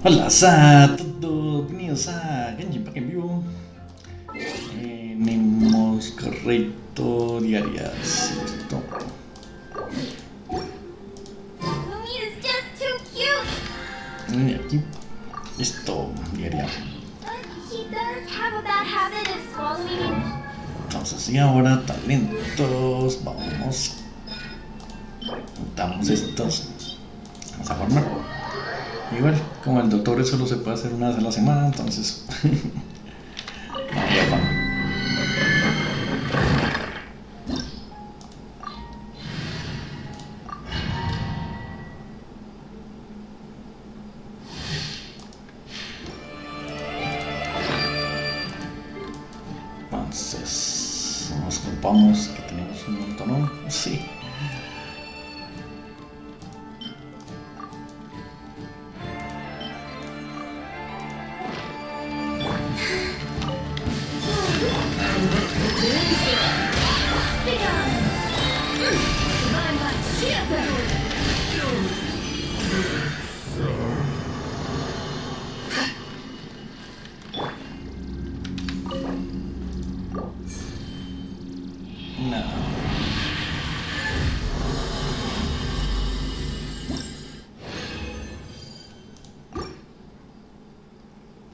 Hola a todos, bienvenidos a Genshin Impact en vivo. Tenemos correcto diarias. Listo. Y aquí, listo, diaria. Entonces, y ahora talentos. Vamos. Juntamos estos. Vamos a formar. Igual, como el doctor solo se puede hacer una vez a la semana, entonces vamos. Entonces nos ocupamos que tenemos un montón, ¿no? Sí.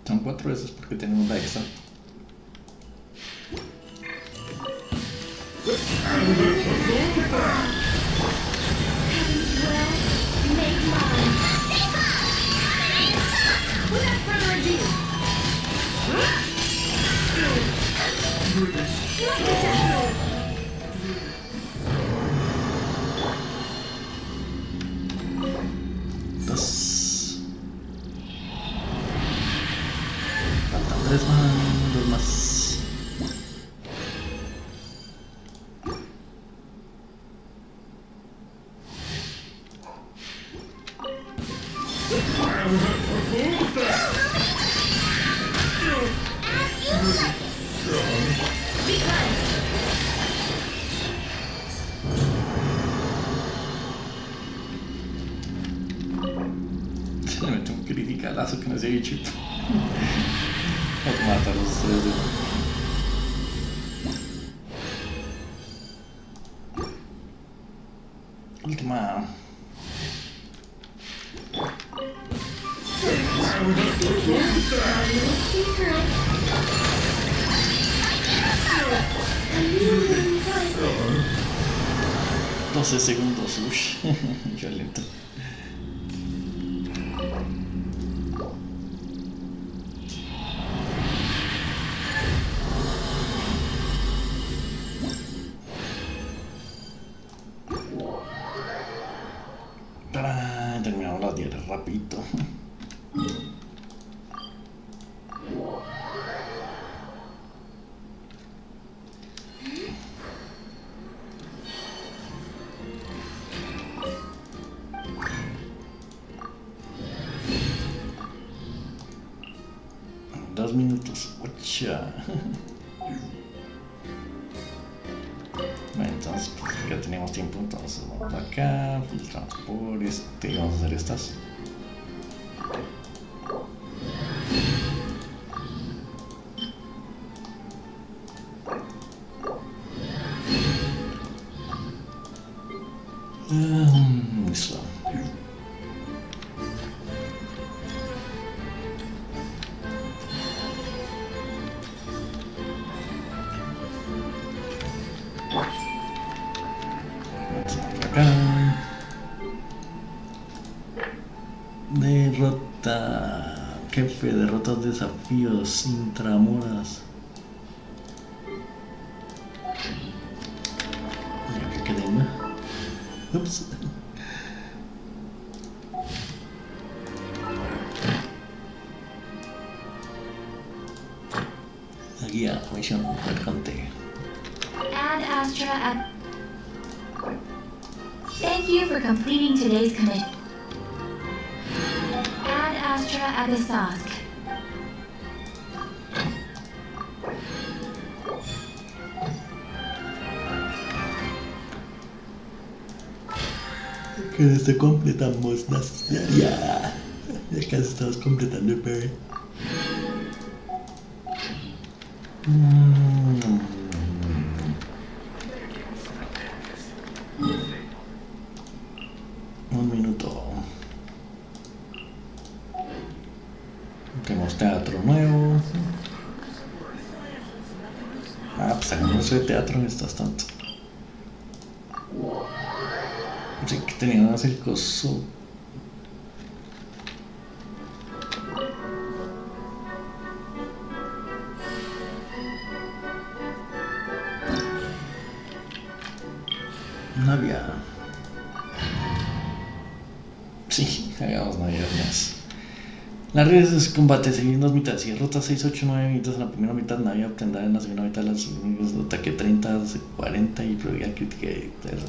Son 4 veces porque tenemos la extra. Faltan 3 más, 2 más. Se le mete un criticalazo con ese bicho. Los mata a los 3 de uno. Última. $12 segundos, uff, violento. Terminamos las diarias rapidito. Dos minutos, ocha. Bueno, entonces pues, ya tenemos tiempo, entonces vamos acá, filtramos por este, vamos a hacer estas. Listo. Derrota. Jefe, derrotas desafíos intramuras. Ya que quedé, ¿no? Ups. La guía, misión, mercante. Add Astra at... Thank you for completing today's commission. Add Astra at the Sask. Que desde completamos las diarias. Ya casi estamos completando el bebé. Un minuto. Tenemos teatro nuevo. Pues hagamos de teatro mientras tanto. Sí que teníamos el coso. Navia. Sí, hagamos Navia más. Las redes de su combate se dividen en dos mitades. Si derrota 6, 8, 9 minutos en la primera mitad, Navia obtendrá en la segunda mitad los enemigos de ataque 30, 40 y probabilidad crítica de arma.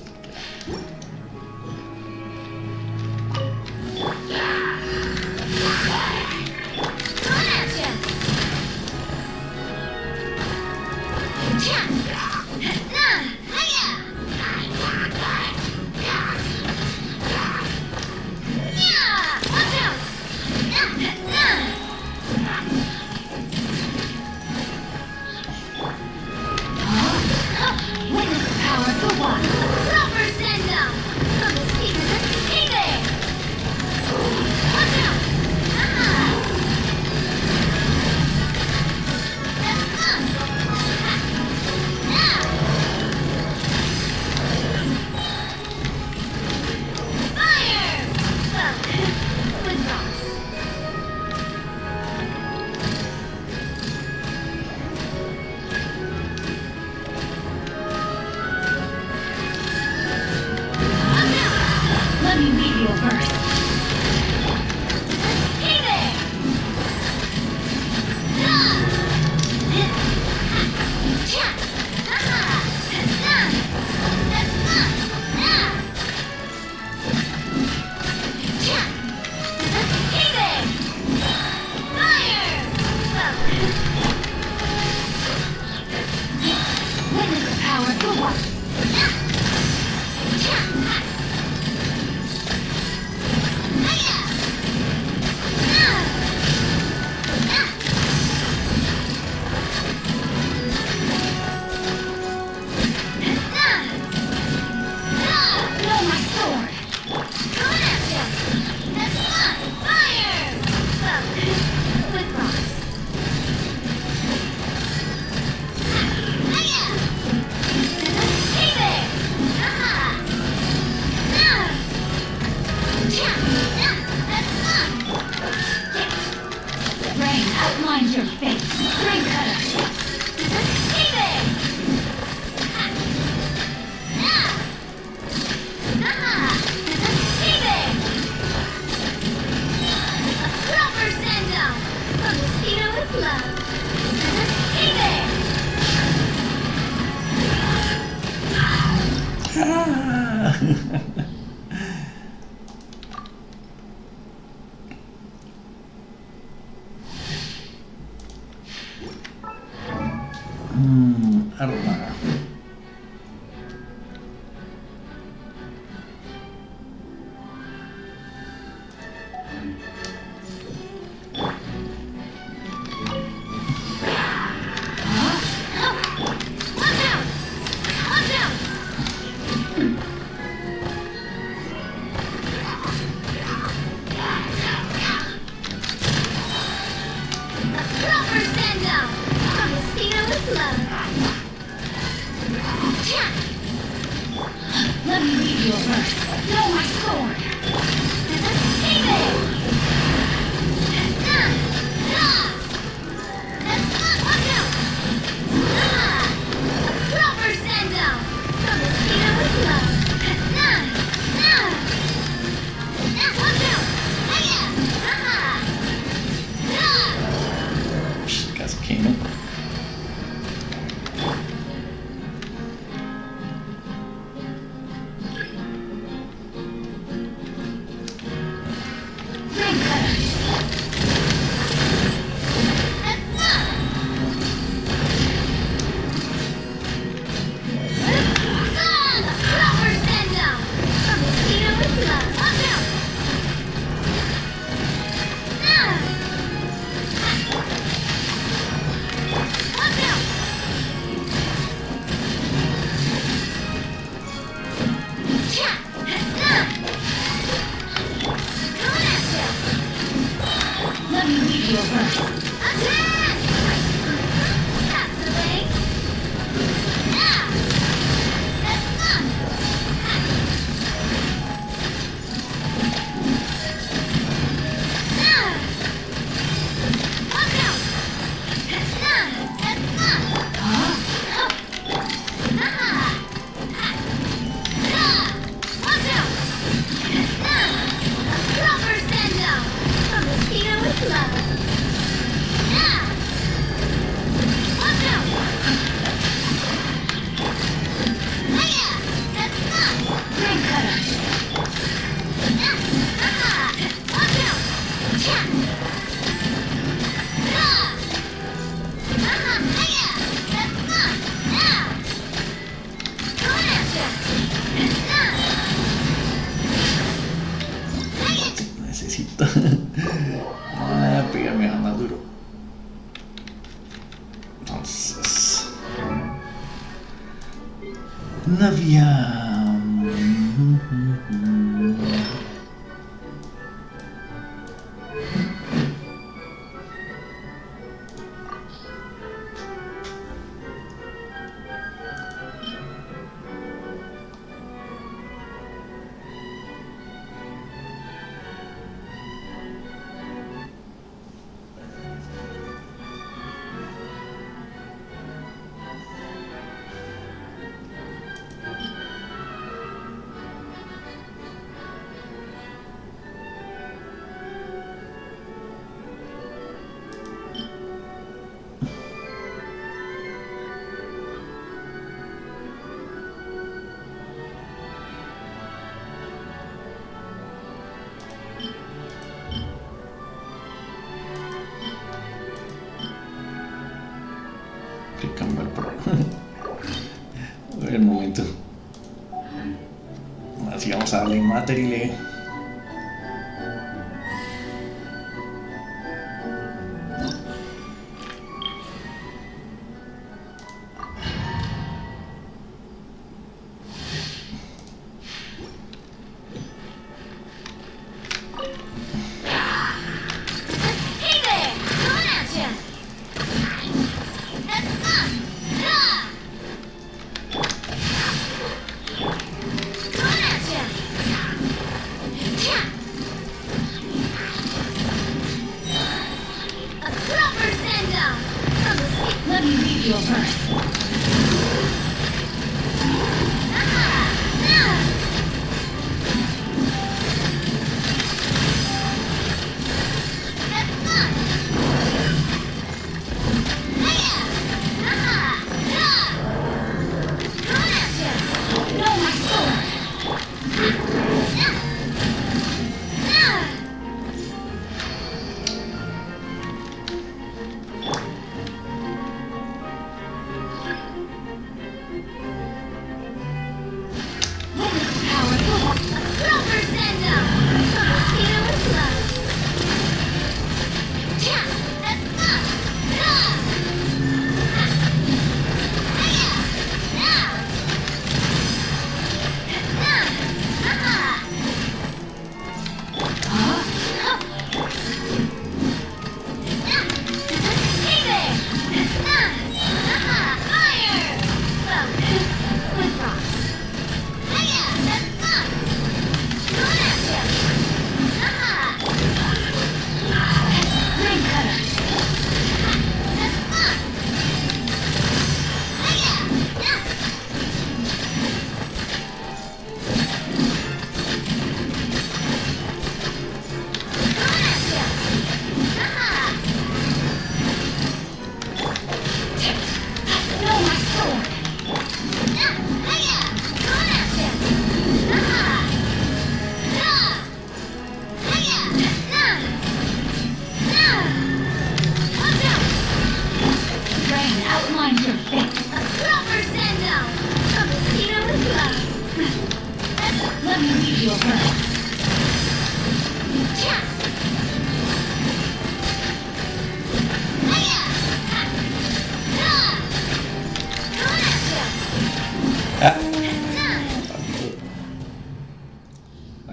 me dejan más duro. Entonces, Navia. Que cambia el pro. El momento. Así vamos a darle material.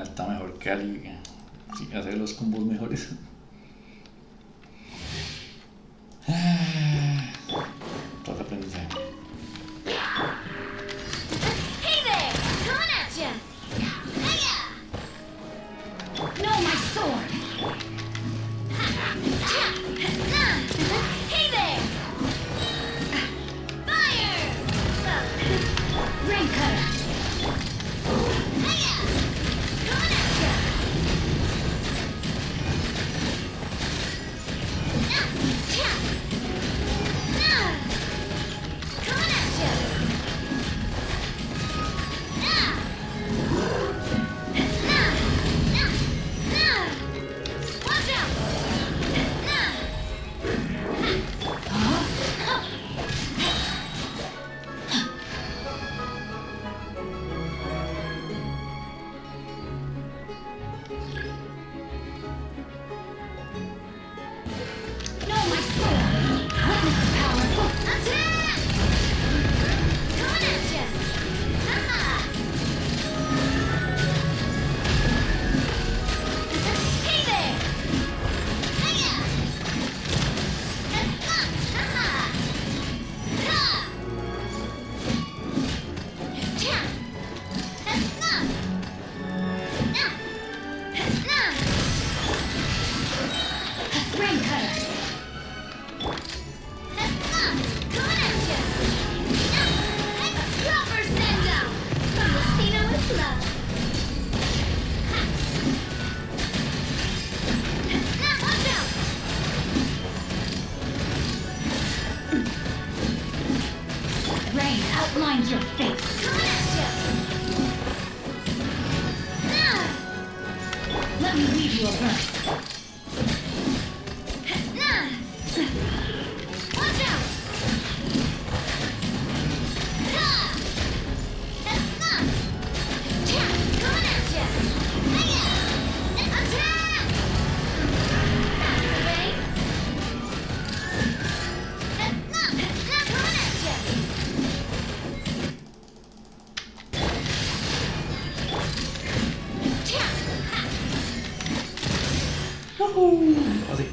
Está mejor que alguien. Sí, hacer los combos mejores. Todo aprendizaje. Hey there! Coming at ya! No, my sword! Hey there! Fire! Rain cutter! Coming at ya! rain outlines your fate. Coming at ya! Let me weave you a verse. Watch out! Coming at ya! Attack! That's the rain. Coming at ya! Así.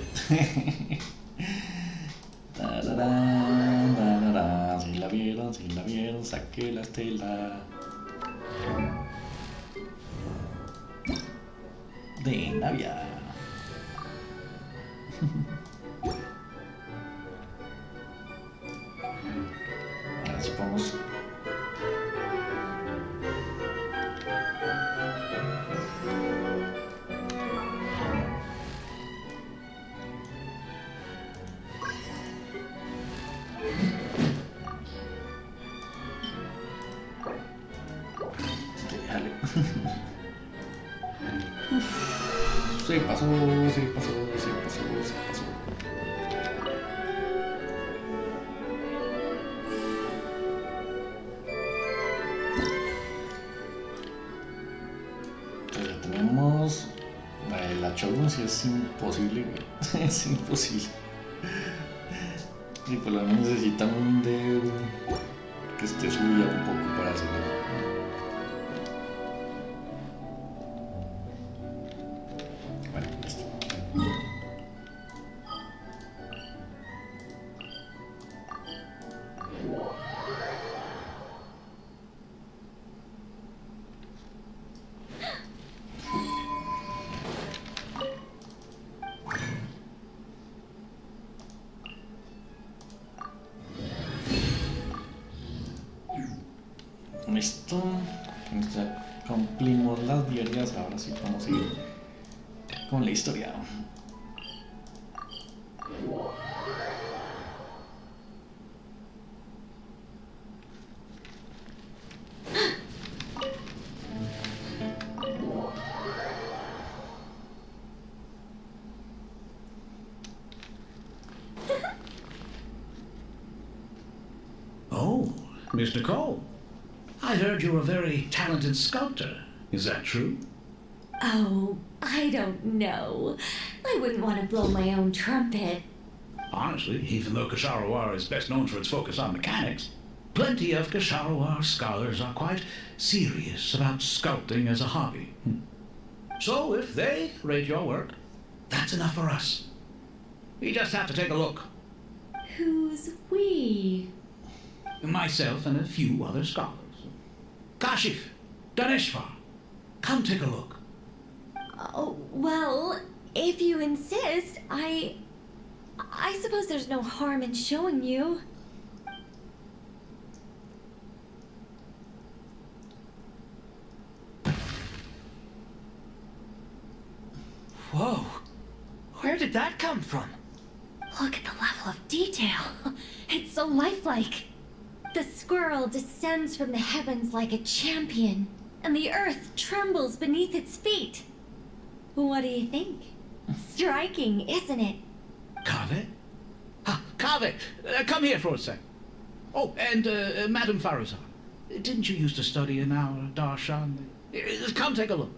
Tararán, tararán. Si la vieron, saqué la Estela de Navia. Ahora sí podemos. Dale. Se pasó. Entonces ya tenemos la Chogun, si es imposible, güey. Es imposible. Y por lo menos necesitamos un dedo que esté subido un poco para hacerlo. Vale, listo. Listo, ya cumplimos las diarias, ahora sí vamos a ir con la historia. Oh, Mr. Cole. I heard you're a very talented sculptor. Is that true? Oh, I don't know. I wouldn't want to blow my own trumpet. Honestly, even though Kasharawar is best known for its focus on mechanics, plenty of Kasharawar scholars are quite serious about sculpting as a hobby. So if they rate your work, that's enough for us. We just have to take a look. Who's we? Myself and a few other scholars. Kashif, Daneshvar, come take a look. Oh, well, if you insist, I suppose there's no harm in showing you. Whoa! Where did that come from? Look at the level of detail. It's so lifelike. The squirrel descends from the heavens like a champion, and the earth trembles beneath its feet. What do you think? Striking, isn't it? Kaveh? Kaveh, come here for a sec. Oh, and Madam Farazan, didn't you used to study in our darshan? Come take a look.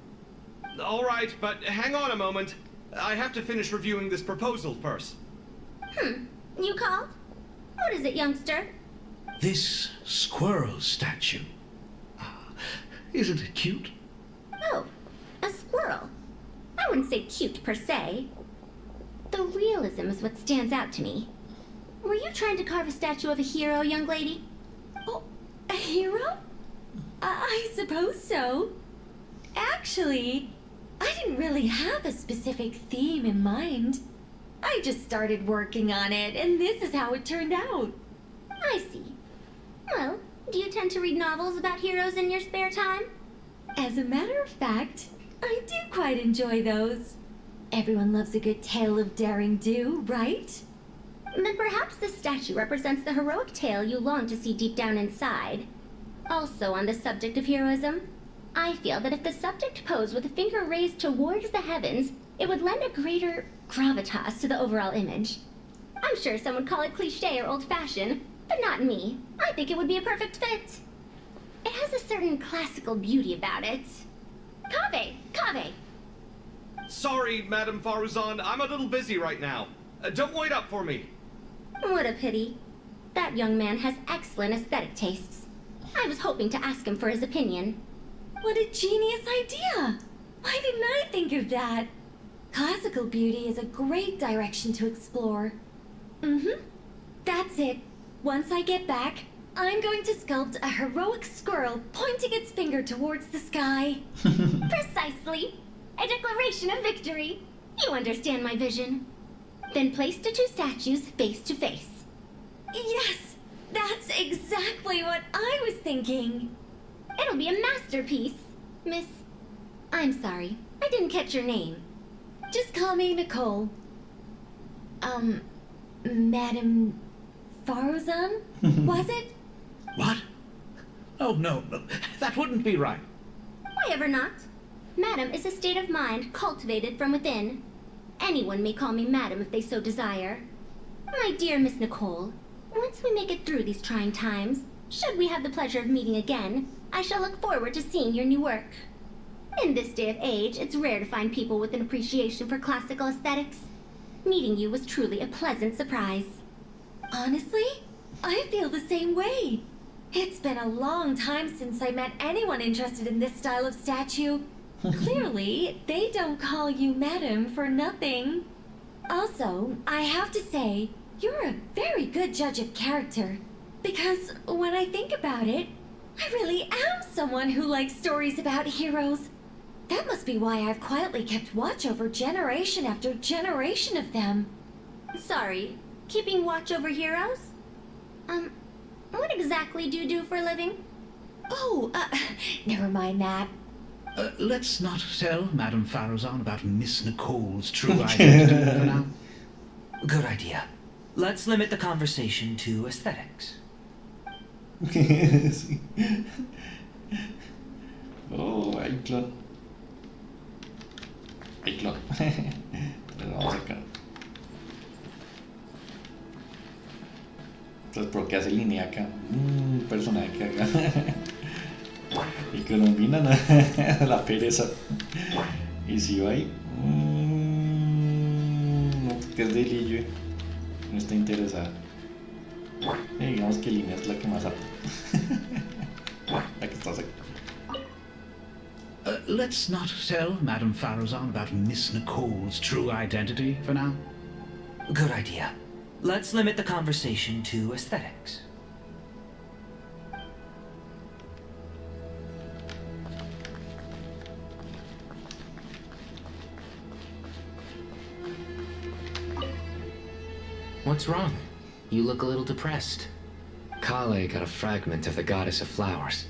All right, but hang on a moment. I have to finish reviewing this proposal first. You called? What is it, youngster? This squirrel statue. Isn't it cute? Oh, a squirrel. I wouldn't say cute per se. The realism is what stands out to me. Were you trying to carve a statue of a hero, young lady? Oh, a hero? I suppose so. Actually, I didn't really have a specific theme in mind. I just started working on it, and this is how it turned out. I see. Well, do you tend to read novels about heroes in your spare time? As a matter of fact, I do quite enjoy those. Everyone loves a good tale of daring do, right? Then perhaps this statue represents the heroic tale you long to see deep down inside. Also on the subject of heroism, I feel that if the subject posed with a finger raised towards the heavens, it would lend a greater gravitas to the overall image. I'm sure some would call it cliché or old-fashioned, but not me. I think it would be a perfect fit. It has a certain classical beauty about it. Kaveh! Sorry, Madame Faruzan, I'm a little busy right now. Don't wait up for me. What a pity. That young man has excellent aesthetic tastes. I was hoping to ask him for his opinion. What a genius idea! Why didn't I think of that? Classical beauty is a great direction to explore. That's it. Once I get back, I'm going to sculpt a heroic squirrel pointing its finger towards the sky. Precisely. A declaration of victory. You understand my vision. Then place the two statues face to face. Yes! That's exactly what I was thinking. It'll be a masterpiece, Miss... I'm sorry, I didn't catch your name. Just call me Nicole. Madame Faruzan? Was it? What? Oh, no, that wouldn't be right. Why ever not? Madam is a state of mind cultivated from within. Anyone may call me Madam if they so desire. My dear Miss Nicole, once we make it through these trying times, should we have the pleasure of meeting again, I shall look forward to seeing your new work. In this day of age, it's rare to find people with an appreciation for classical aesthetics. Meeting you was truly a pleasant surprise. Honestly, I feel the same way. It's been a long time since I met anyone interested in this style of statue. Clearly, they don't call you Madam for nothing. Also, I have to say, you're a very good judge of character. Because when I think about it, I really am someone who likes stories about heroes. That must be why I've quietly kept watch over generation after generation of them. Sorry, keeping watch over heroes? What exactly do you do for a living? Oh, never mind that. Let's not tell Madame Faruzan about Miss Nicole's true identity for now. Good idea. Let's limit the conversation to aesthetics. Sí. Oh, hay clon. Hay clon. Le vamos a sacar. Entonces, ¿por qué hace línea acá? Un personaje que haga. Y que domina la pereza. Y si va ahí. No, porque es de Lille. No está interesada. Digamos que línea es la que más apta. La que está cerca. Let's not tell Madame Faruzan about Miss Nicole's true identity for now. Good idea. Let's limit the conversation to aesthetics. What's wrong? You look a little depressed. Kale got a fragment of the goddess of flowers,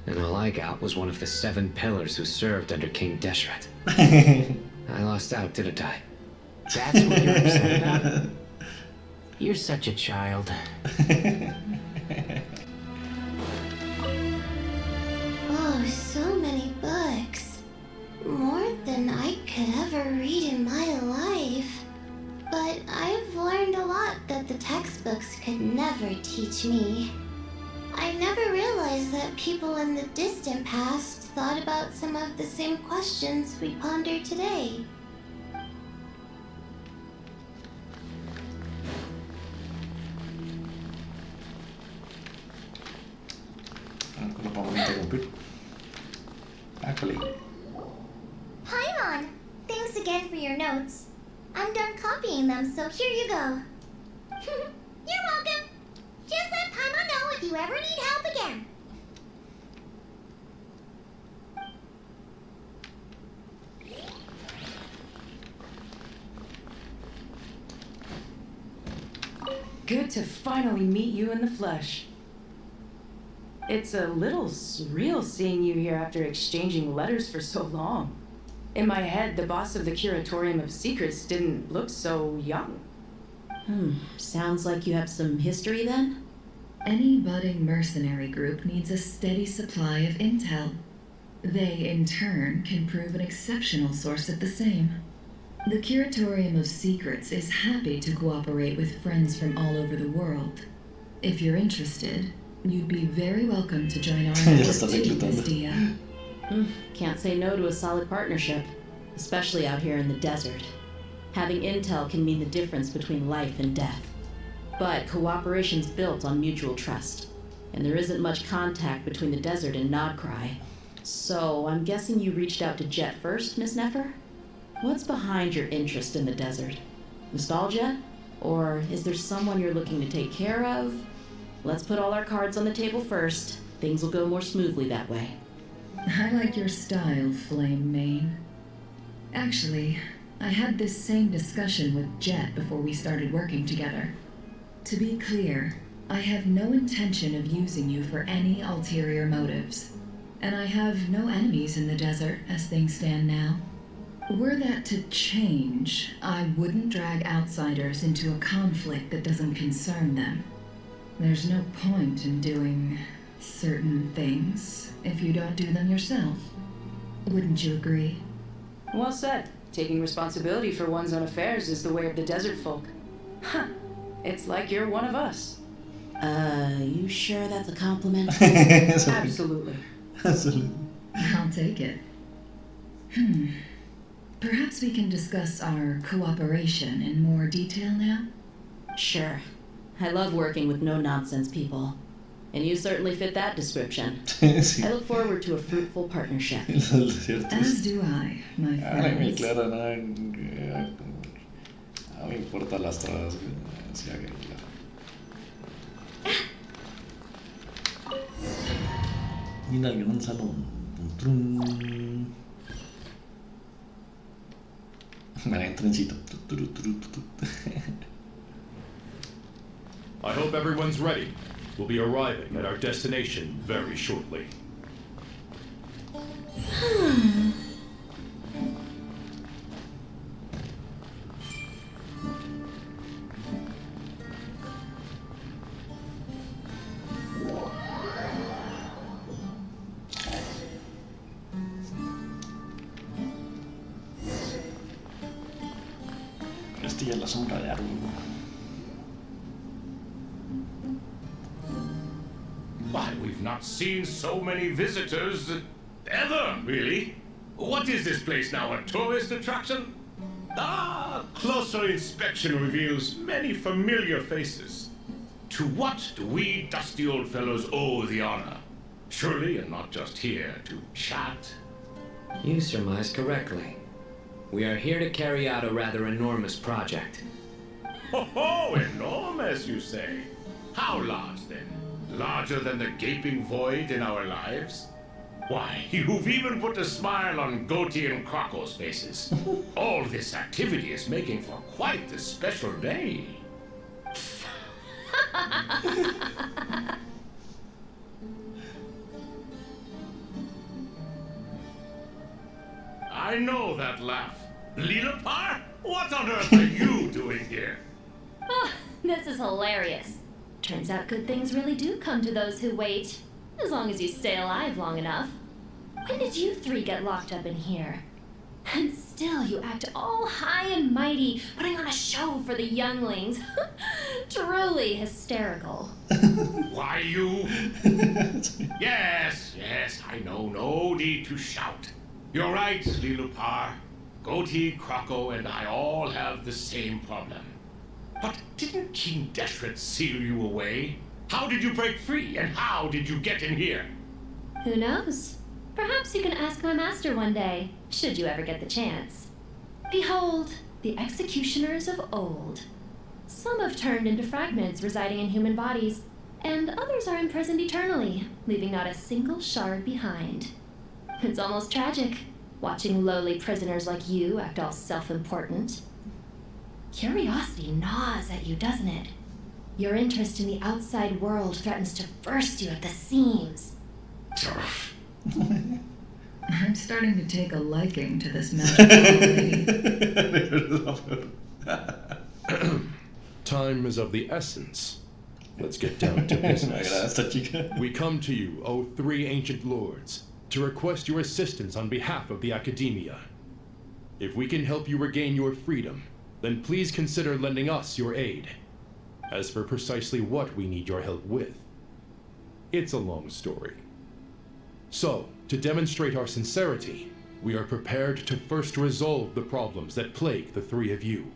and all I got was one of the 7 pillars who served under King Deshret. I lost out, didn't I? That's what you're upset about? You're such a child. Oh, so many books. More than I could ever read in my life. But I've learned a lot that the textbooks could never teach me. I never realized that people in the distant past thought about some of the same questions we ponder today. Lo vamos a interrumpir. Actually. Paimon, thanks again for your notes. I'm done copying them, so here you go. You're welcome. Just let Paimon know if you ever need help again. Good to finally meet you in the flesh. It's a little surreal seeing you here after exchanging letters for so long. In my head, the boss of the Curatorium of Secrets didn't look so young. Sounds like you have some history then? Any budding mercenary group needs a steady supply of intel. They, in turn, can prove an exceptional source of the same. The Curatorium of Secrets is happy to cooperate with friends from all over the world. If you're interested, you'd be very welcome to join our network too, Miss Dia. Can't say no to a solid partnership, especially out here in the desert. Having intel can mean the difference between life and death. But cooperation's built on mutual trust, and there isn't much contact between the desert and Nodcry. So, I'm guessing you reached out to Jet first, Miss Nefer? What's behind your interest in the desert? Nostalgia? Or is there someone you're looking to take care of? Let's put all our cards on the table first. Things will go more smoothly that way. I like your style, Flame Mane. Actually, I had this same discussion with Jet before we started working together. To be clear, I have no intention of using you for any ulterior motives, and I have no enemies in the desert as things stand now. Were that to change, I wouldn't drag outsiders into a conflict that doesn't concern them. There's no point in doing certain things if you don't do them yourself. Wouldn't you agree? Well said. Taking responsibility for one's own affairs is the way of the desert folk. Huh. It's like you're one of us. You sure that's a compliment? Absolutely. Absolutely. I'll take it. Perhaps we can discuss our cooperation in more detail now? Sure. I love working with no-nonsense people. And you certainly fit that description. Sí. I look forward to a fruitful partnership. As do I, my Ay, mi friends. Clara, no me importan las trabas que se hagan, Clara. Y en el gran salón. Tum, trum. Vale, en trencito. I hope everyone's ready. We'll be arriving at our destination very shortly. Esta ya es la sombra de Aaru. Why, we've not seen so many visitors ever, really. What is this place now, a tourist attraction? Ah, closer inspection reveals many familiar faces. To what do we dusty old fellows owe the honor? Surely, and not just here to chat. You surmise correctly. We are here to carry out a rather enormous project. Ho, enormous, you say? How large, then? Larger than the gaping void in our lives? Why, you've even put a smile on Goatee and Krako's faces. All this activity is making for quite a special day. I know that laugh. Lilapar? What on earth are you doing here? Oh, this is hilarious. Turns out good things really do come to those who wait, as long as you stay alive long enough. When did you three get locked up in here? And still you act all high and mighty, putting on a show for the younglings. Truly hysterical. Why, you... Yes, I know. No need to shout. You're right, Lilupar. Goatee, Krako, and I all have the same problem. But didn't King Deshret seal you away? How did you break free, and how did you get in here? Who knows? Perhaps you can ask my master one day, should you ever get the chance. Behold, the executioners of old. Some have turned into fragments residing in human bodies, and others are imprisoned eternally, leaving not a single shard behind. It's almost tragic, watching lowly prisoners like you act all self-important. Curiosity gnaws at you, doesn't it? Your interest in the outside world threatens to burst you at the seams. I'm starting to take a liking to this magical lady. time is of the essence, let's get down to Me agrada business. esta chica. We come to you, O three ancient lords, to request your assistance on behalf of the Academia. If we can help you regain your freedom, then please consider lending us your aid. As for precisely what we need your help with, it's a long story. So, to demonstrate our sincerity, we are prepared to first resolve the problems that plague the three of you.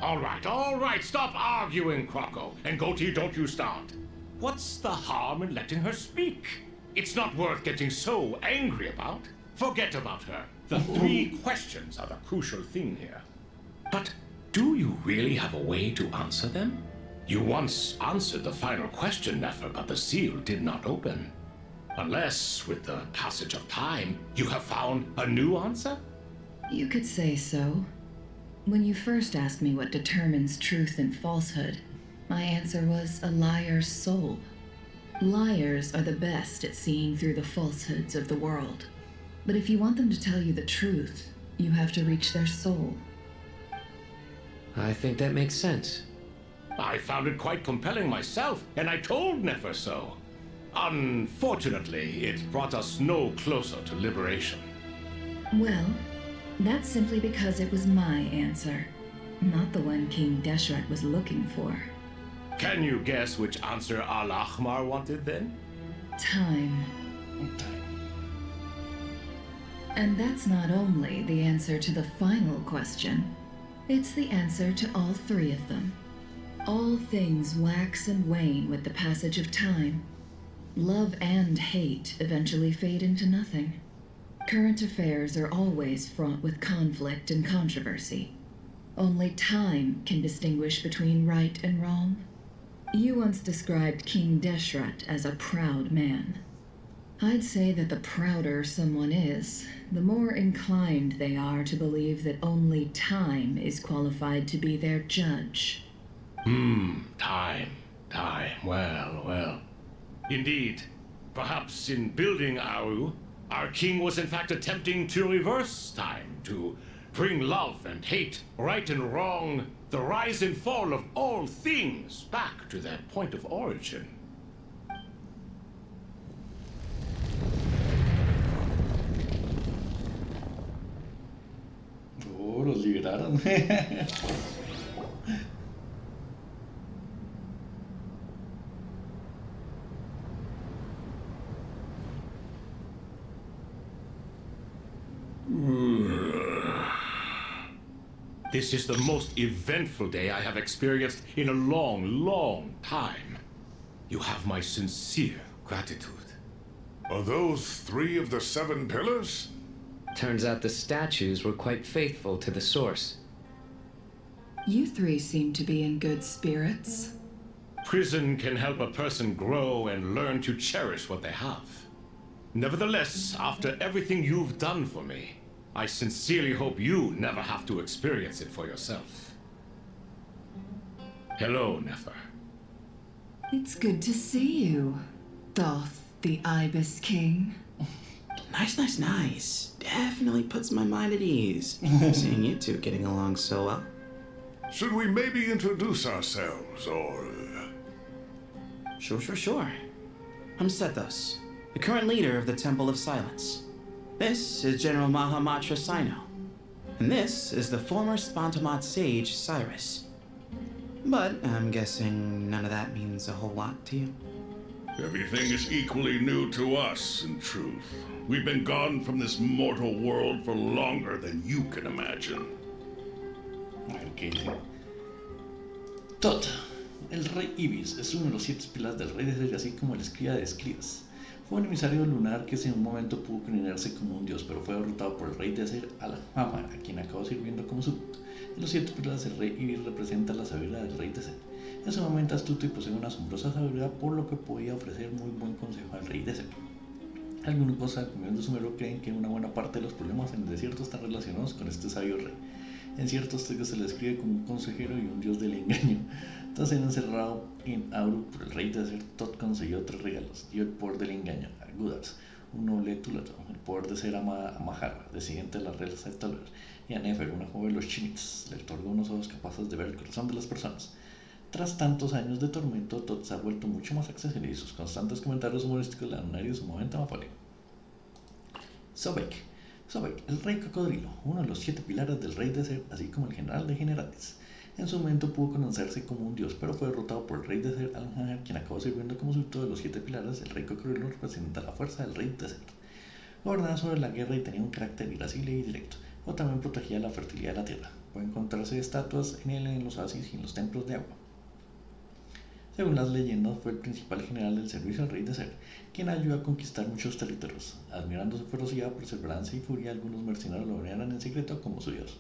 All right, stop arguing, Croco. And Goatee, don't you start. What's the harm in letting her speak? It's not worth getting so angry about. Forget about her. The three questions are the crucial thing here. But do you really have a way to answer them? You once answered the final question, Nefer, but the seal did not open. Unless, with the passage of time, you have found a new answer? You could say so. When you first asked me what determines truth and falsehood, my answer was a liar's soul. Liars are the best at seeing through the falsehoods of the world. But if you want them to tell you the truth, you have to reach their soul. I think that makes sense. I found it quite compelling myself, and I told Nefer so. Unfortunately, it brought us no closer to liberation. Well, that's simply because it was my answer, not the one King Deshret was looking for. Can you guess which answer Al-Ahmar wanted then? Time. And that's not only the answer to the final question, it's the answer to all three of them. All things wax and wane with the passage of time. Love and hate eventually fade into nothing. Current affairs are always fraught with conflict and controversy. Only time can distinguish between right and wrong. You once described King Deshret as a proud man. I'd say that the prouder someone is, the more inclined they are to believe that only time is qualified to be their judge. Time. Well. Indeed. Perhaps in building Aaru, our king was in fact attempting to reverse time, to bring love and hate, right and wrong, the rise and fall of all things back to their point of origin. Oh, los liberaron. This is the most eventful day I have experienced in a long time. You have my sincere gratitude. Are those 3 of the 7 pillars? Turns out the statues were quite faithful to the source. You three seem to be in good spirits. Prison can help a person grow and learn to cherish what they have. Nevertheless, after everything you've done for me, I sincerely hope you never have to experience it for yourself. Hello, Nefer. It's good to see you, Thoth the Ibis King. Nice. Definitely puts my mind at ease, seeing you two getting along so well. Should we maybe introduce ourselves, or... Sure. I'm Sethos, the current leader of the Temple of Silence. This is General Mahamatra Sino, and this is the former Spantamat sage, Cyrus. But I'm guessing none of that means a whole lot to you. Everything is equally new to us, in truth. We've been gone from this mortal world for longer than you can imagine. A ver qué dice. Tot, el rey Ibis, es uno de los 7 pilares del rey desde así como el escriba de escribas. Fue un emisario lunar que en un momento pudo coronarse como un dios, pero fue derrotado por el rey de Acer, Al-Hama, a quien acabó sirviendo como súbdito. En los 7 pilares del rey Ibis representa la sabiduría del rey de Acer. En su momento astuto y posee una asombrosa sabiduría, por lo que podía ofrecer muy buen consejo al rey de Acer. Algunos posacomios de Sumeru creen que una buena parte de los problemas en el desierto están relacionados con este sabio rey. En ciertos textos se le describe como un consejero y un dios del engaño. Tras ser encerrado en Aaru por el rey de Acer, Tot consiguió 3 regalos. Dio el poder del engaño a Gudars, un noble tulato, el poder de ser amada a Mahara, descendiente de la realeza de Toler, y a Nefer, una joven de los Chimits. Le otorgó unos ojos capaces de ver el corazón de las personas. Tras tantos años de tormento, Todd se ha vuelto mucho más accesible y sus constantes comentarios humorísticos le dan aire su momento amable. Sobek, el rey cocodrilo, uno de los 7 pilares del rey Desert, así como el general de generales. En su momento pudo conocerse como un dios, pero fue derrotado por el rey Desert Al-Hajar, quien acabó sirviendo como sustituto de los 7 pilares. El rey cocodrilo representa la fuerza del rey Desert. Gobernaba sobre la guerra y tenía un carácter irascible y directo, o también protegía la fertilidad de la tierra. Puede encontrarse estatuas en él en los oasis y en los templos de agua. Según las leyendas, fue el principal general del servicio al rey Desert, quien ayudó a conquistar muchos territorios. Admirando su ferocidad, perseverancia y furia, algunos mercenarios lo veneran en secreto como su dios.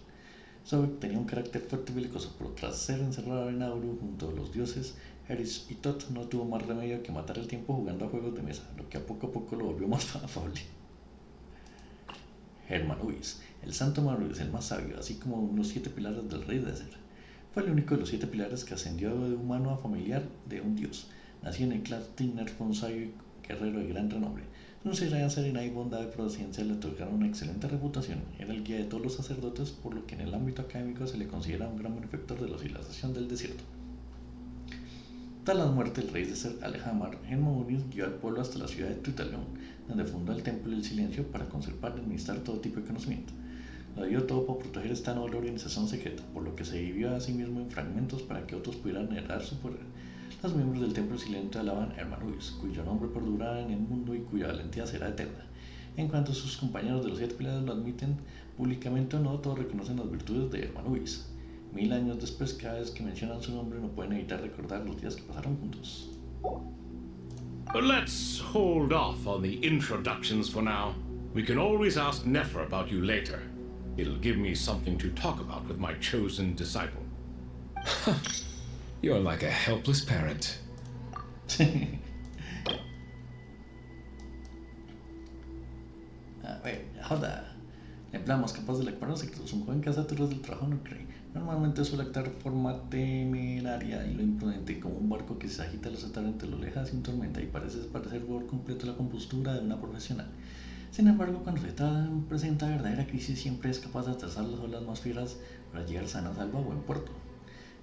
Sobek tenía un carácter fuerte y belicoso, pero tras ser encerrado en Aaru junto a los dioses Eris y Tot, no tuvo más remedio que matar el tiempo jugando a juegos de mesa, lo que a poco lo volvió más afable. Hermanubis, el santo Manubis, el más sabio, así como uno de los 7 pilares del rey Desert. Fue el único de los 7 pilares que ascendió de humano a familiar de un dios. Nació en el clan Tinner, fue un sabio y guerrero de gran renombre. Su serenidad y bondad de procedencia le otorgaron una excelente reputación. Era el guía de todos los sacerdotes, por lo que en el ámbito académico se le considera un gran benefactor de la civilización del desierto. Tras la muerte del rey Desert Al-Hajar, Hermanubis guió al pueblo hasta la ciudad de Tutaleón, donde fundó el Templo del Silencio para conservar y administrar todo tipo de conocimiento. Lo dio todo para proteger esta noble organización secreta, por lo que se dividió a sí mismo en fragmentos para que otros pudieran heredar su poder. Los miembros del Templo Silente alaban a Hermanubis, cuyo nombre perdurará en el mundo y cuya valentía será eterna. En cuanto a sus compañeros de los 7 pilares lo admiten públicamente o no, todos reconocen las virtudes de Hermanubis. 1000 años después, cada vez que mencionan su nombre, no pueden evitar recordar los días que pasaron juntos. Let's hold off on the introductions for now. We can always ask Nefer about you later. It'll give me something to talk about with my chosen disciple. You're like a helpless parent. A ver, ahora. Liberamos, capaz de actuar los secretos. Un joven cazador del trabajo no cree. Normalmente suele actuar de forma temeraria y lo imprudente, como un barco que se agita al saltar entre lo lejas sin tormenta y parece parecer por completo la compostura de una profesional. Sin embargo, cuando se presenta verdadera crisis, siempre es capaz de atravesar las olas más fieras para llegar sana, salva a buen puerto.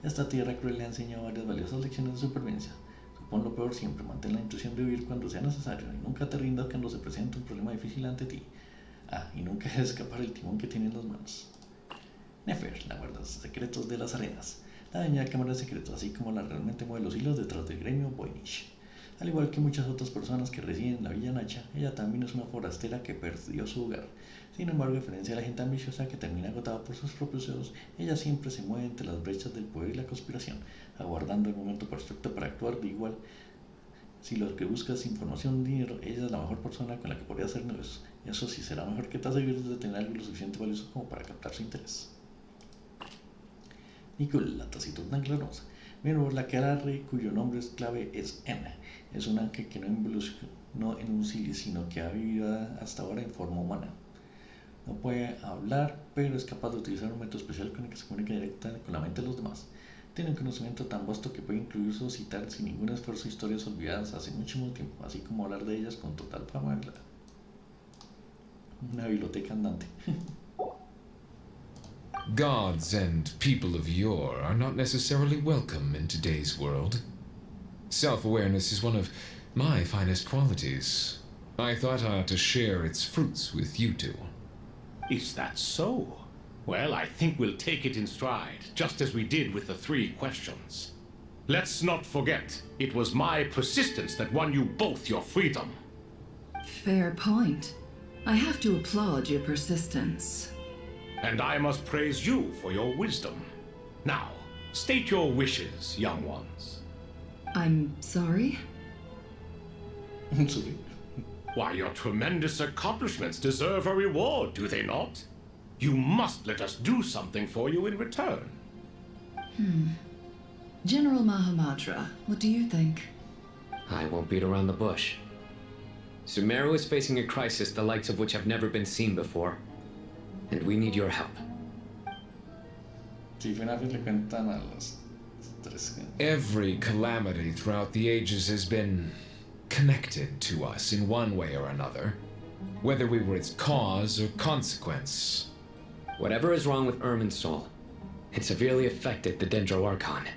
Esta tierra cruel le ha enseñado varias valiosas lecciones de supervivencia. Supón lo peor siempre, mantén la intuición de huir cuando sea necesario y nunca te rindas cuando se presente un problema difícil ante ti. Y nunca dejes escapar el timón que tiene en las manos. Nefer, la guarda secretos de las arenas. La dueña de cámaras de secretos, así como la realmente mueve los hilos detrás del gremio Voynich. Al igual que muchas otras personas que residen en la Villa Nacha, ella también es una forastera que perdió su hogar. Sin embargo, a diferencia de la gente ambiciosa que termina agotada por sus propios deseos, ella siempre se mueve entre las brechas del poder y la conspiración, aguardando el momento perfecto para actuar de igual. Si lo que buscas es información, dinero, ella es la mejor persona con la que podría hacer negocios. Eso sí, será mejor que te asegures de tener algo lo suficiente valioso como para captar su interés. Nicole, la taciturna gloriosa. Miembro de la Aquelarre, cuyo nombre es clave es N. Es un ángel que no evolucionó en un siglo, sino que ha vivido hasta ahora en forma humana. No puede hablar, pero es capaz de utilizar un método especial con el que se comunica directamente con la mente de los demás. Tiene un conocimiento tan vasto que puede incluso citar sin ningún esfuerzo historias olvidadas hace muchísimo tiempo, así como hablar de ellas con total familiaridad. Una biblioteca andante. Gods and people of yore are not necessarily welcome in today's world. Self-awareness is one of my finest qualities. I thought I ought to share its fruits with you two. Is that so? Well, I think we'll take it in stride, just as we did with the 3 questions. Let's not forget, it was my persistence that won you both your freedom. Fair point. I have to applaud your persistence. And I must praise you for your wisdom. Now, state your wishes, young ones. I'm sorry? I'm sorry. Why, your tremendous accomplishments deserve a reward, do they not? You must let us do something for you in return. General Mahamatra, what do you think? I won't beat around the bush. Sumeru is facing a crisis the likes of which have never been seen before. And we need your help. Every calamity throughout the ages has been connected to us in one way or another, whether we were its cause or consequence. Whatever is wrong with Irmin's soul, it severely affected the Dendro Archon.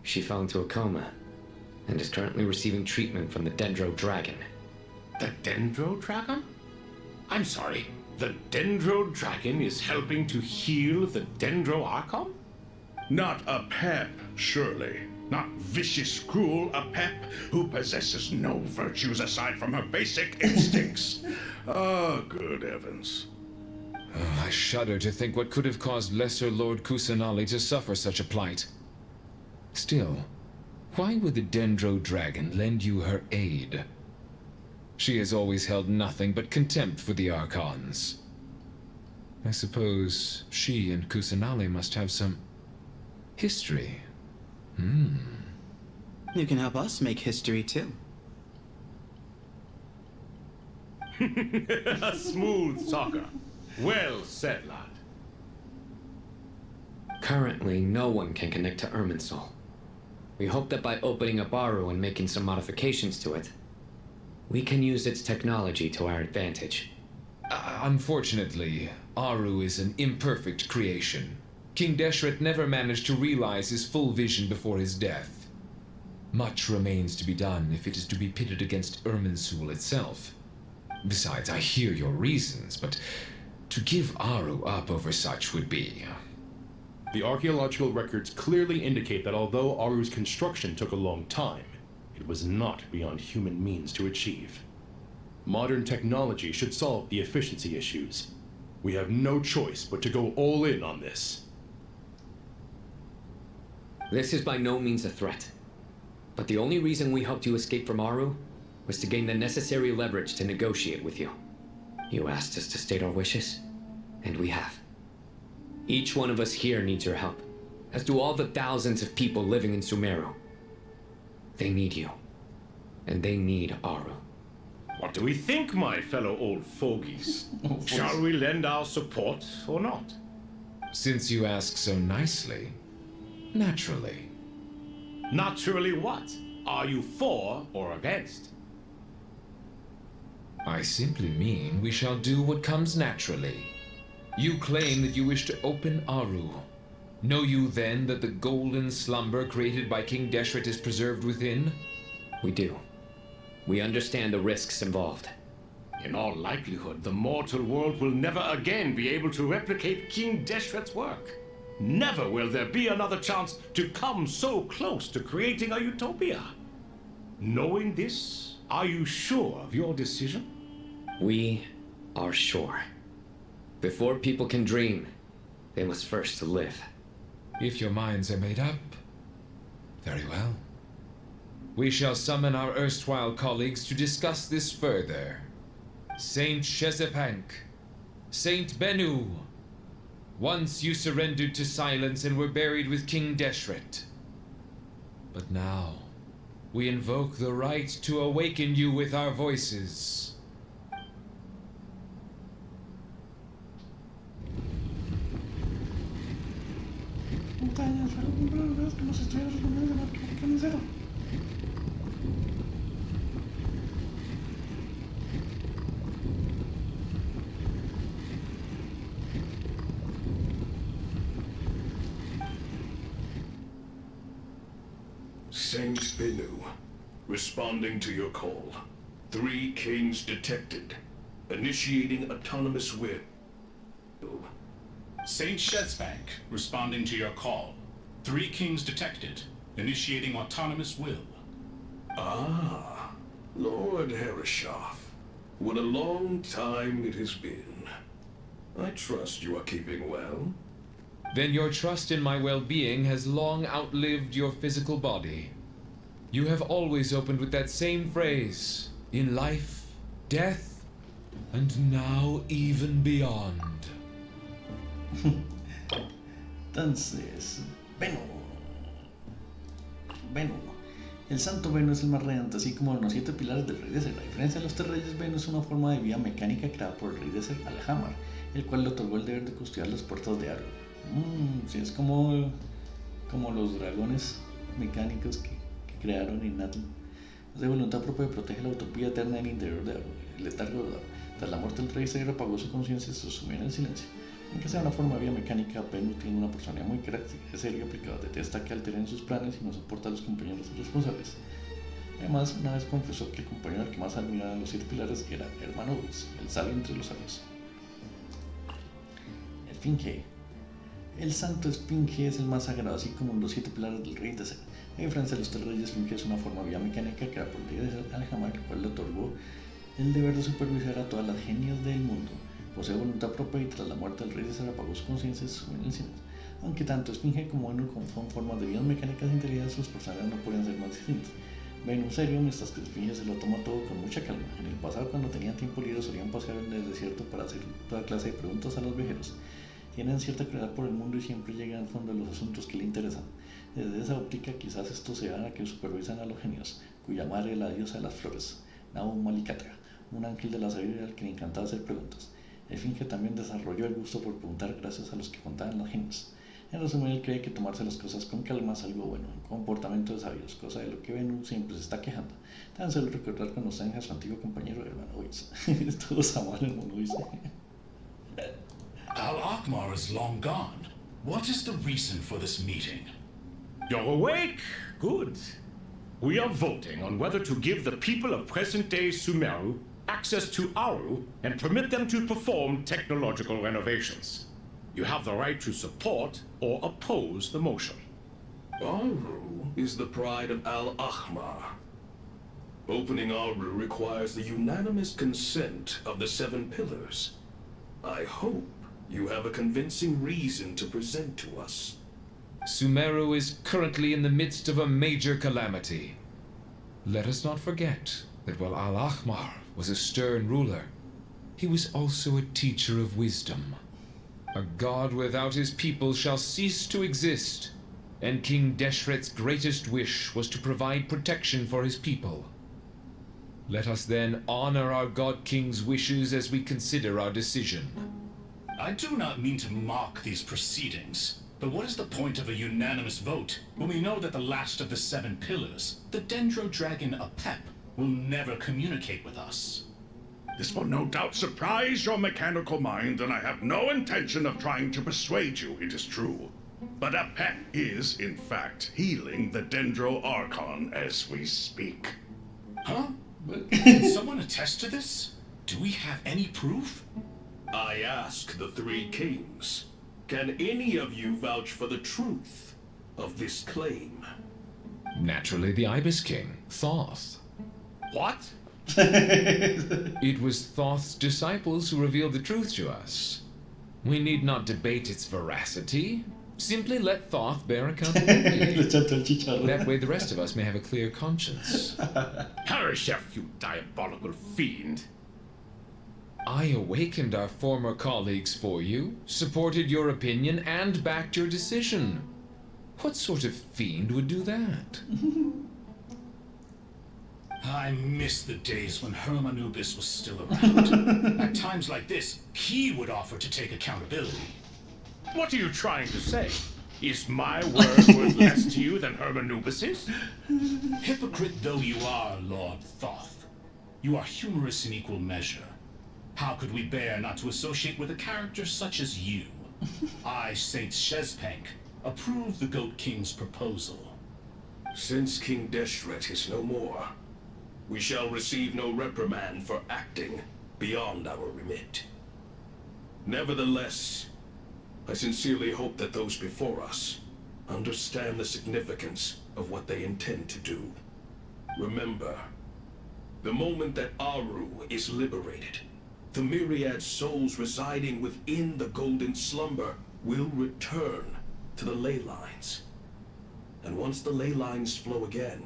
She fell into a coma and is currently receiving treatment from the Dendro Dragon. The Dendro Dragon? I'm sorry, the Dendro Dragon is helping to heal the Dendro Archon? Not a pep, surely. Not vicious, cruel a pep who possesses no virtues aside from her basic instincts. Oh, good heavens. Oh, I shudder to think what could have caused Lesser Lord Kusanali to suffer such a plight. Still, why would the Dendro Dragon lend you her aid? She has always held nothing but contempt for the Archons. I suppose she and Kusanali must have some history. You can help us make history too. A smooth talker. Well said, lad. Currently, no one can connect to Irminsul. We hope that by opening up Aaru and making some modifications to it, we can use its technology to our advantage. Unfortunately, Aaru is an imperfect creation. King Deshret never managed to realize his full vision before his death. Much remains to be done if it is to be pitted against Irminsul itself. Besides, I hear your reasons, but to give Aaru up over such would be... The archaeological records clearly indicate that although Aru's construction took a long time, it was not beyond human means to achieve. Modern technology should solve the efficiency issues. We have no choice but to go all in on this. This is by no means a threat. But the only reason we helped you escape from Aaru was to gain the necessary leverage to negotiate with you. You asked us to state our wishes, and we have. Each one of us here needs your help, as do all the thousands of people living in Sumeru. They need you, and they need Aaru. What do we think, my fellow old fogies? Shall we lend our support or not? Since you ask so nicely, naturally. Naturally what? Are you for or against? I simply mean we shall do what comes naturally. You claim that you wish to open Aaru. Know you then that the golden slumber created by King Deshret is preserved within? We do. We understand the risks involved. In all likelihood, the mortal world will never again be able to replicate King Deshret's work. Never will there be another chance to come so close to creating a utopia. Knowing this, are you sure of your decision? We are sure. Before people can dream, they must first live. If your minds are made up, very well. We shall summon our erstwhile colleagues to discuss this further. Saint Shezepank, Saint Bennu, once you surrendered to silence and were buried with King Deshret. But now, we invoke the right to awaken you with our voices. Saint Bennu, responding to your call. 3 kings detected. Initiating autonomous will. Saint Shezbank, responding to your call. 3 kings detected. Initiating autonomous will. Ah, Lord Herreshoff. What a long time it has been. I trust you are keeping well. Then your trust in my well-being has long outlived your physical body. You have always opened with that same phrase, in life, death, and now even beyond. Entonces, Bennu. El santo Bennu es el más radiante, así como los 7 pilares del rey Desert. A diferencia de los 3 reyes, Bennu es una forma de vida mecánica creada por el rey Desert Alhamar, el cual le otorgó el deber de custodiar las puertas de Aaru. Sí, es como los dragones mecánicos que crearon Inatl. Es de voluntad propia que protege la utopía eterna del interior de Aaru. El letargo de Aaru. Tras la muerte del rey, se apagó su conciencia y se sumió en el silencio. Aunque sea una forma biomecánica, Bennu tiene una personalidad muy característica, es serio, aplicado, detesta que alteren sus planes y no soporta a los compañeros responsables. Además, una vez confesó que el compañero al que más admiraba de los 7 pilares era hermano Luis, el sabio entre los sabios. Esfinge. El santo esfinge es el más sagrado, así como los 7 pilares del rey de ser. En Francia, los 3 reyes esfinge es una forma biomecánica creada por el rey de Alhamar, el cual le otorgó el deber de supervisar a todas las genias del mundo. Posee voluntad propia y tras la muerte del rey de ser apagó su conciencia y se subió en el cielo. Aunque tanto esfinge como Bennu son formas de biomecánicas inteligentes, sus personalidades no podrían ser más distintas. Bennu serio, mientras que esfinge se lo toma todo con mucha calma. En el pasado, cuando tenían tiempo libre, solían pasear en el desierto para hacer toda clase de preguntas a los viajeros. Tienen cierta curiosidad por el mundo y siempre llegan al fondo de los asuntos que le interesan. Desde esa óptica, quizás esto se deba a que supervisan a los genios, cuya madre es la diosa de las flores, Nabu Malikatra, un ángel de la sabiduría al que le encantaba hacer preguntas. Esfinge también desarrolló el gusto por preguntar gracias a los que contaban los genios. En resumen, él cree que tomarse las cosas con calma es algo bueno, un comportamiento de sabios, cosa de lo que Bennu siempre se está quejando. Tan solo recordar cuando está en a su antiguo compañero hermano Luis. Todos aman el mono Luis. Al-Akmar is long gone. What is the reason for this meeting? You're awake? Good. We are voting on whether to give the people of present-day Sumeru access to Aaru and permit them to perform technological renovations. You have the right to support or oppose the motion. Aaru is the pride of Al-Akmar. Opening Aaru requires the unanimous consent of the 7 pillars. I hope you have a convincing reason to present to us. Sumeru is currently in the midst of a major calamity. Let us not forget that while Al-Akmar was a stern ruler, he was also a teacher of wisdom. A god without his people shall cease to exist, and King Deshret's greatest wish was to provide protection for his people. Let us then honor our god king's wishes as we consider our decision. I do not mean to mock these proceedings, but what is the point of a unanimous vote when we know that the last of the 7 pillars, the Dendro Dragon Apep, will never communicate with us? This will no doubt surprise your mechanical mind, and I have no intention of trying to persuade you it is true. But Apep is, in fact, healing the Dendro Archon as we speak. Huh? Can someone attest to this? Do we have any proof? I ask the 3 kings, can any of you vouch for the truth of this claim? Naturally, the Ibis King, Thoth. What? It was Thoth's disciples who revealed the truth to us. We need not debate its veracity. Simply let Thoth bear accountability. That way the rest of us may have a clear conscience. Harishef, you diabolical fiend. I awakened our former colleagues for you, supported your opinion, and backed your decision. What sort of fiend would do that? I miss the days when Hermanubis was still around. At times like this, he would offer to take accountability. What are you trying to say? Is my word worth less to you than Hermanubis's? Hypocrite though you are, Lord Thoth, you are humorous in equal measure. How could we bear not to associate with a character such as you? I, Saint Shezpank, approve the Goat King's proposal. Since King Deshret is no more, we shall receive no reprimand for acting beyond our remit. Nevertheless, I sincerely hope that those before us understand the significance of what they intend to do. Remember, the moment that Aaru is liberated, the myriad souls residing within the golden slumber will return to the ley lines. And once the ley lines flow again,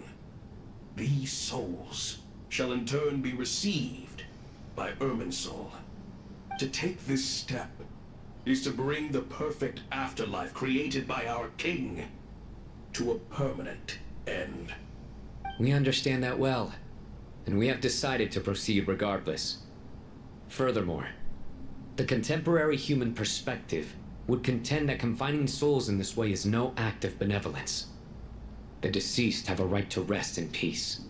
these souls shall in turn be received by Irminsul. To take this step is to bring the perfect afterlife created by our king to a permanent end. We understand that well, and we have decided to proceed regardless. Furthermore, the contemporary human perspective would contend that confining souls in this way is no act of benevolence. The deceased have a right to rest in peace.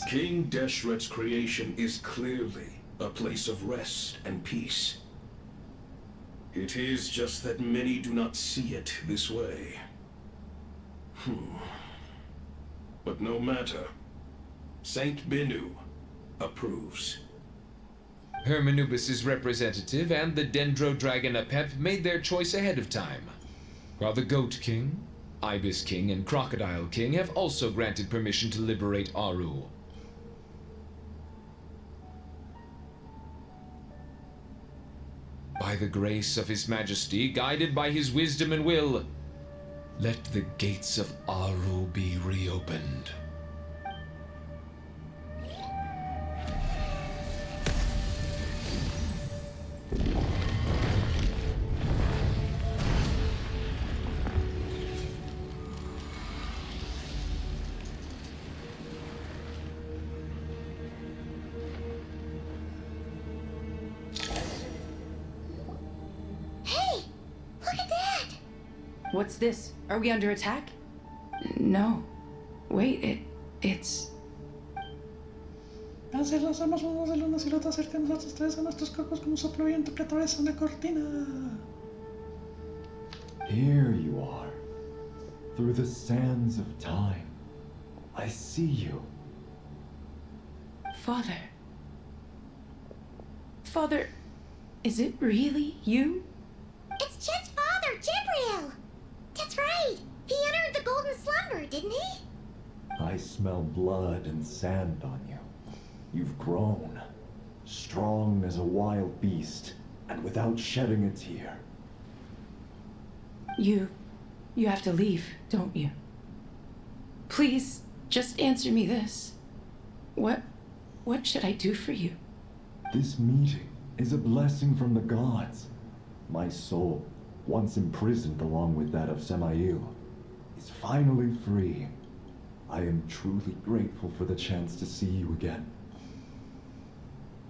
King Deshret's creation is clearly a place of rest and peace. It is just that many do not see it this way. But no matter. Saint Bennu approves. Hermanubis' representative and the Dendro Dragon Apep made their choice ahead of time, while the Goat King, Ibis King, and Crocodile King have also granted permission to liberate Aaru. By the grace of His Majesty, guided by his wisdom and will, let the gates of Aaru be reopened. What's this? Are we under attack? No. Wait, it's... Hacia las armas unos de luna y lotas cerca de nosotros, tres a nuestros cuerpos como un soplo viento que atraviesa una cortina. Here you are. Through the sands of time. I see you. Father. Father, is it really you? It's Jet's father, Jibril! That's right! He entered the golden slumber, didn't he? I smell blood and sand on you. You've grown. Strong as a wild beast, and without shedding a tear. You have to leave, don't you? Please, just answer me this. What should I do for you? This meeting is a blessing from the gods. My soul, once imprisoned along with that of Samael, is finally free. I am truly grateful for the chance to see you again.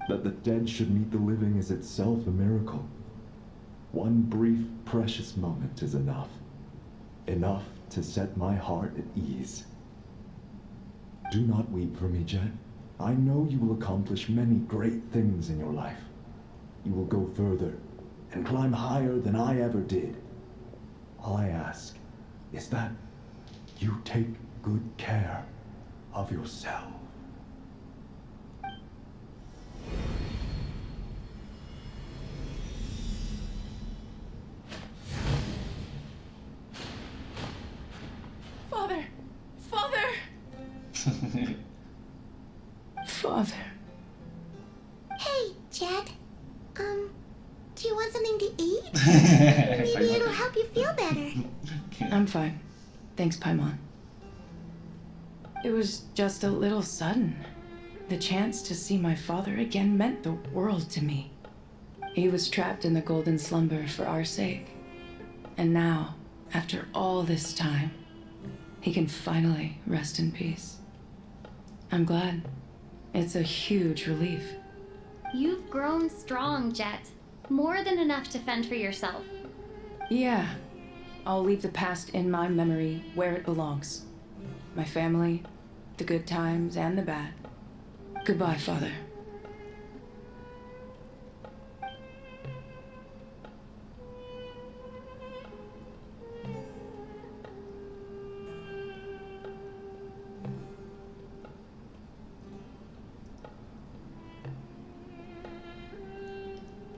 That the dead should meet the living is itself a miracle. One brief, precious moment is enough. Enough to set my heart at ease. Do not weep for me, Jet. I know you will accomplish many great things in your life. You will go further and climb higher than I ever did. All I ask is that you take good care of yourself. Father! Father! Father. Hey, Jet. Do you want something to eat? Maybe it'll help you feel better. I'm fine. Thanks, Paimon. It was just a little sudden. The chance to see my father again meant the world to me. He was trapped in the golden slumber for our sake. And now, after all this time, he can finally rest in peace. I'm glad. It's a huge relief. You've grown strong, Jet. More than enough to fend for yourself. Yeah. I'll leave the past in my memory where it belongs. My family, the good times and the bad. Goodbye, Father.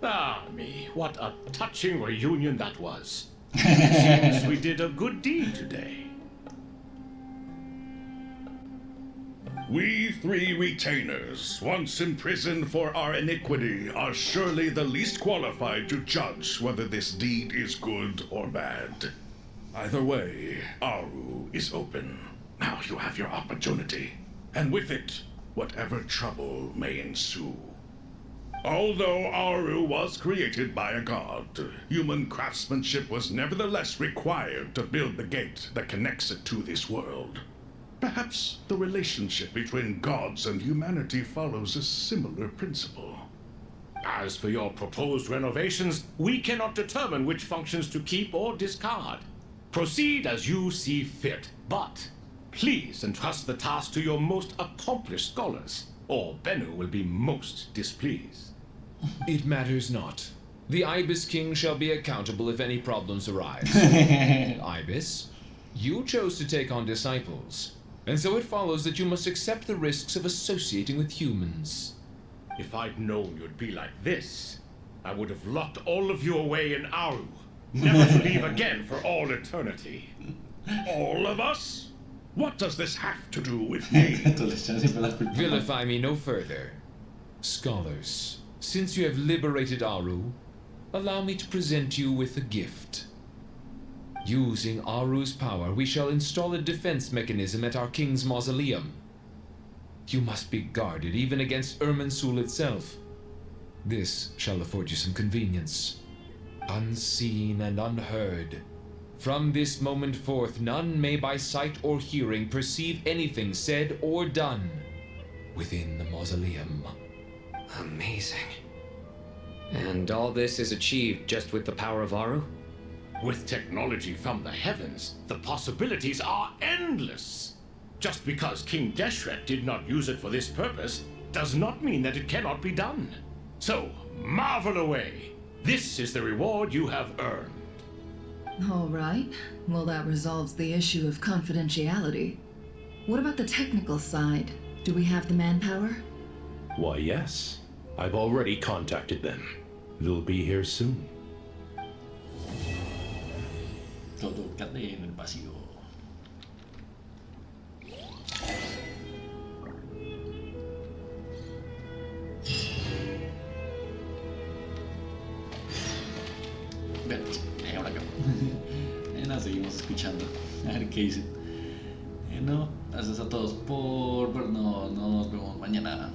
Ah, me, what a touching reunion that was. It seems we did a good deed today. We three retainers, once imprisoned for our iniquity, are surely the least qualified to judge whether this deed is good or bad. Either way, Aaru is open. Now you have your opportunity, and with it, whatever trouble may ensue. Although Aaru was created by a god, human craftsmanship was nevertheless required to build the gate that connects it to this world. Perhaps the relationship between gods and humanity follows a similar principle. As for your proposed renovations, we cannot determine which functions to keep or discard. Proceed as you see fit, but please entrust the task to your most accomplished scholars, or Bennu will be most displeased. It matters not. The Ibis King shall be accountable if any problems arise. Ibis, you chose to take on disciples, and so it follows that you must accept the risks of associating with humans. If I'd known you'd be like this, I would have locked all of you away in Aaru, never to leave again for all eternity. All of us? What does this have to do with me? Vilify me no further. Scholars, since you have liberated Aaru, allow me to present you with a gift. Using Aaru's power, we shall install a defense mechanism at our king's mausoleum. You must be guarded even against Irminsul itself. This shall afford you some convenience. Unseen and unheard. From this moment forth, none may by sight or hearing perceive anything said or done within the mausoleum. Amazing. And all this is achieved just with the power of Aaru? With technology from the heavens, the possibilities are endless. Just because King Deshret did not use it for this purpose does not mean that it cannot be done. So, marvel away. This is the reward you have earned. All right. Well, that resolves the issue of confidentiality. What about the technical side? Do we have the manpower? Why, yes. I've already contacted them. They'll be here soon. Todo cae en el vacío. Bueno, ahora acá. Nos seguimos escuchando. A ver qué dicen. Bueno, gracias a todos por vernos. Nos vemos mañana.